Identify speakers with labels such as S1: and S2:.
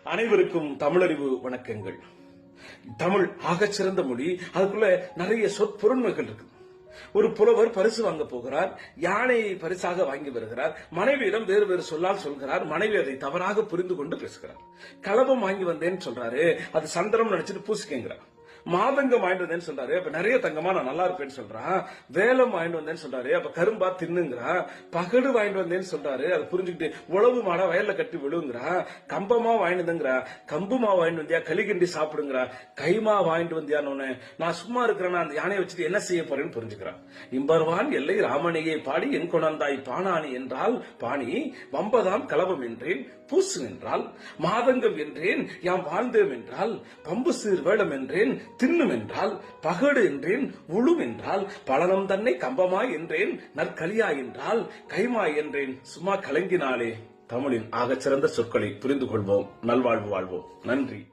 S1: அனைவருக்கும் தமிழறிவு வணக்கங்கள். தமிழ் ஆகச்சிறந்த மொழி. அதுக்குள்ள நிறைய சொற்பொருண்மைகள் இருக்கு. ஒரு புலவர் பரிசு வாங்க போகிறார். யானையை பரிசாக வாங்கி வருகிறார். மனைவியிடம் வேறு வேறு சொல்லால் சொல்கிறார். மனைவி அதை தவறாக புரிந்து கொண்டு பேசுகிறார். கலபம் வாங்கி வந்தேன்னு சொல்றாரு. அது சந்திரம் நினைச்சிட்டு பூசிக்கங்கிறார். மாதங்கம் வாங்கிட்டு வந்தேன்னு சொல்றாரு. அப்ப நிறைய தங்கமா நான் நல்லா இருப்பேன்னு சொல்றான். வேலம் வாங்கிட்டு வந்தேன்னு சொல்றாரு. அப்ப கரும்பா தின்னுங்கிறான். பகடு வாங்கிட்டு வந்தேன்னு சொல்றாரு. அதை புரிஞ்சுக்கிட்டு உழவு மாடா வயல்ல கட்டி விழுங்குறான். கம்பமா வாங்கிட்டு வந்துங்கிறா. கம்புமா வாங்கிட்டு வந்தியா களிகிண்டி சாப்பிடுங்கிறா. கைமா வாங்கிட்டு வந்தியான்னு நான் சும்மா இருக்கிறேன்னா அந்த யானையை வச்சுட்டு என்ன செய்ய போறேன்னு புரிஞ்சுக்கிறான். இம்பர்வான் எல்லை ராமனையே பாடி என் கொண்டாந்தாய் பாணானி என்றால் பாணி வம்பதாம் கலபம் என்றேன் பூசு என்றால் மாதங்கம் என்றேன் யாம் வாழ்ந்தேம் என்றால் பம்பு சீர் வேடம் என்றேன் தின்னும் என்றால் பகடு என்றேன் உழும் என்றால் பழனம் தன்னை கம்பமாய் என்றேன் நற்கலியாய் என்றால் கைமாய் என்றேன் சும்மா கலங்கினாலே. தமிழின் ஆகச்சிறந்த சொற்களை புரிந்து கொள்வோம். நல்வாழ்வு வாழ்வோம். நன்றி.